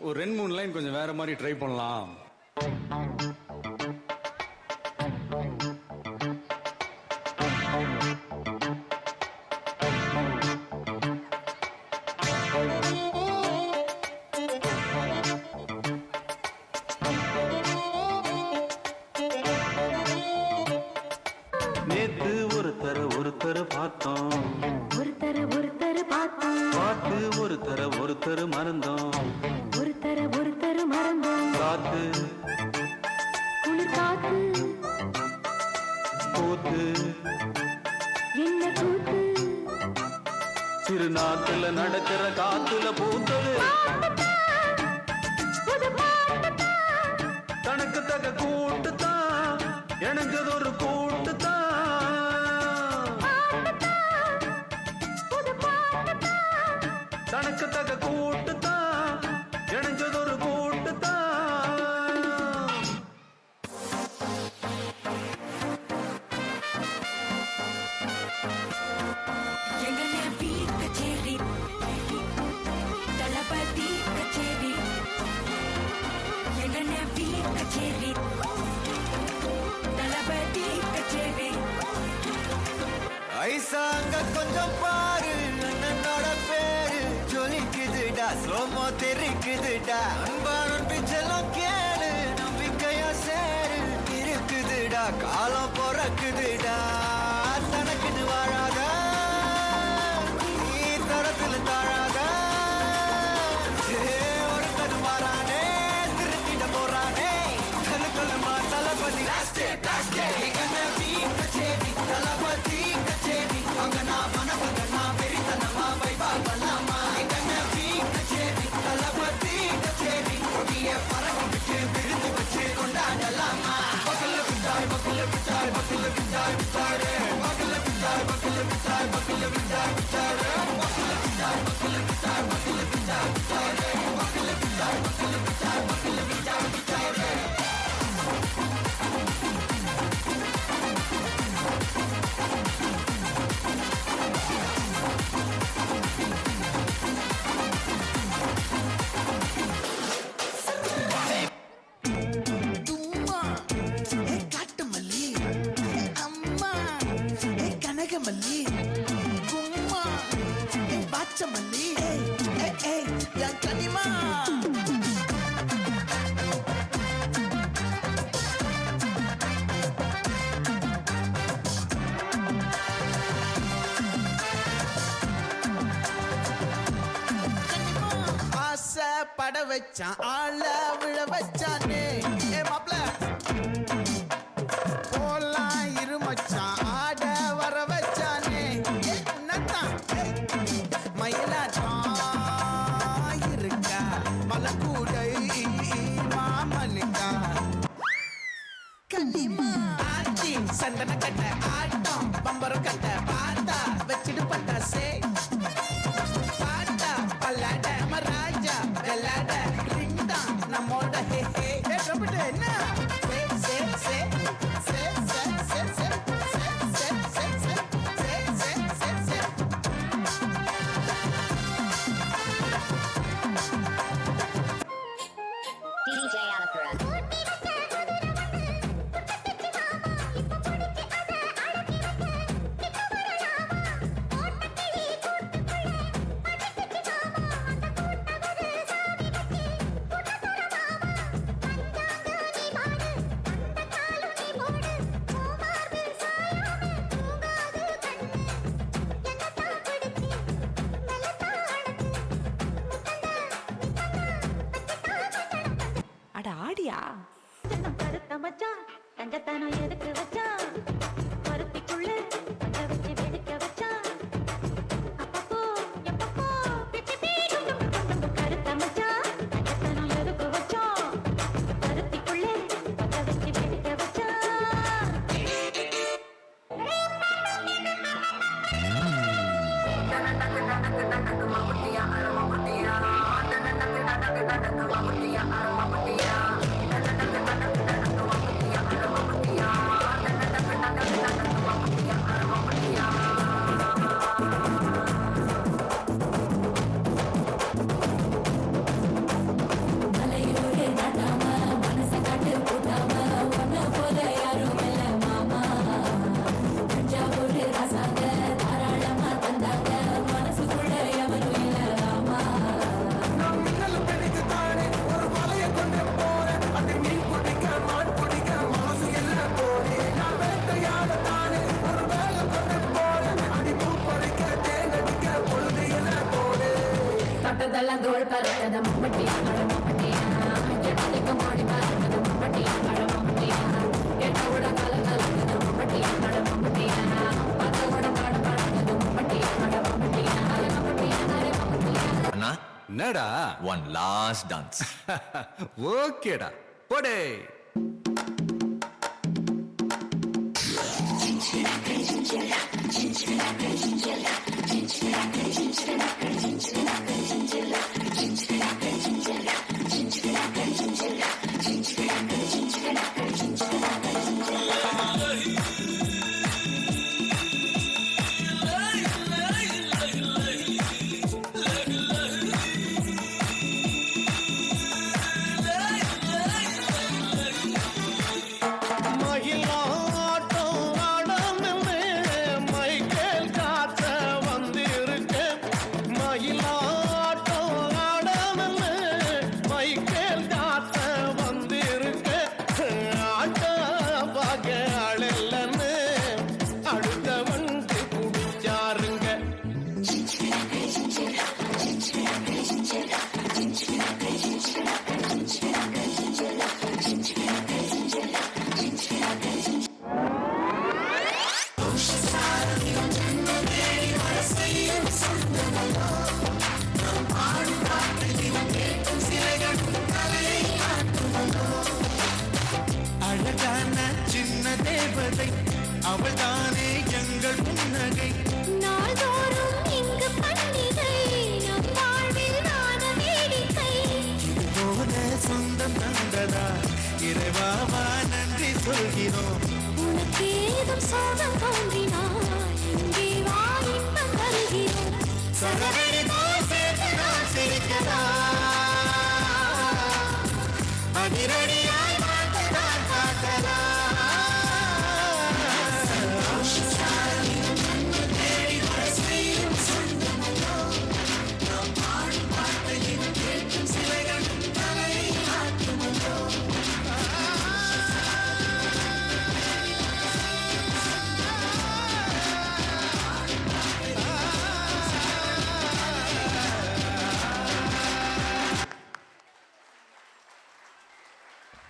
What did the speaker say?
ஒரு 2-3 லைன் கொஞ்சம் வேற மாதிரி ட்ரை பண்ணலாம். நேத்து ஒருத்தர் பார்த்தோம், ஒருத்தர் பார்த்தோம், பாட்டு ஒருத்தர் மறந்தோம், ஒருத்தர் மறந்தோம், காத்து குளிர் காத்து கூத்து என்ன கூத்து, சிறு நாட்டுல நடக்கிற காத்துல பூத்தது தனக்கு தக கூட்டுத்தான் எனக்குது ஒரு கூட்டுத்தான் தனக்கு தக கூட்டுத்தான் எனக்குது ஒரு கூட்டுத்தான். ஐசாங்க கொஞ்சம் பாரு அண்ணனோட பேரு ஜொலிக்குதுடா ஸ்லோமோ தெரிக்குதுடா அன்பான பிச்செல்லாம் கேளு நம்பிக்கையா சேரு இருக்குதுடா காலம் பிறக்குதுடா தனக்குன்னு வாழாத நீ தரத்துல தாழாத ஒரு கது மாறானே திருத்திட போறானே கலுக்கலுமா தளபதி தளபதி கச்சேரி அங்கனா மனபகனா பெரித்தனமா வைபா பல்லாமா கச்சேரி தளபதி கச்சேரி கொடிய பறக்க விட்டு விருந்து வச்சு கொண்டாடலாமா பக்கல்ல விட்டாய் பக்கல்ல விட்டாய் பக்கல்ல விட்டாய் விட்டாரு பக்கல்ல விட்டாய் பக்கல்ல விட்டாய் பக்கல்ல விட்டாய் விட்டாரு பக்கல்ல விட்டாய் பக்கல்ல விட்டாய் பக்கல்ல விட்டாய் விட்டாரு பக்கல்ல விட்டாய் பக்கல்ல விட்டாய் பக்கல்ல விட்டாய் விட்டாரு. மல்லி கும்மா பாச்ச மல்லி என் கனிமா ஆசை பட வச்சான் ஆள விழ வச்சானே ஏ மாப்ள போலாம் இருமச்சான் ஆட வர வச்சானே உன்னத்தான் மயிலாட்டம் இருக்கா மலக்கூடை மாமனுக்கா கண்ணிமா ஆச்சி சந்தன கட்ட ஆட்டம் பம்பரம் கட்ட பாட்டா வச்சிடு பட்டாசே பாட்டா பல்லாட மராஜா வெள்ளாட ரிண்டா நம்மோட ஹே ஹே என்ன ஆடியா கருத்த மச்சான் தங்கத்தானம் எதுக்கு வச்சான் பருத்திக்குள்ள தங்க வச்சு வெடிக்க வச்சான் அப்பப்போ எப்பப்போ பிச்சி பீடும் தொட்டதெல்லாம் தோல் பறக்கத மம்பட்டியா அட மம்பட்டியா கெட்டதுக்கு மாடி பறக்கத மம்பட்டியா அட மம்பட்டியா கெட்ட விட கல கலக்கத மம்பட்டியா அட மம்பட்டியா பத்த விட பாட பறக்கத மம்பட்டியா அட மம்பட்டியா அட மம்பட்டியா அட மம்பட்டியா. அண்ணா என்னடா ஒன் லாஸ்ட் டான்ஸ். ஓகேடா போடே. அழகான சின்ன தேவதை அவள்தானே எங்கள் புன்னகை. நாள்தோறும் இங்கு பண்டிகை நம் வாழ்வில் நாத வேடிக்கை. போல சொந்தம் தந்ததா இறைவாவா நன்றி சொல்கிறோம். உனக்கேதும் சோகம் தோன்றினால் இங்கே வா இன்பம் வருகிறோம். சரவெடி சேர்த்து நாம் சிரிக்கலாம். அதிரடி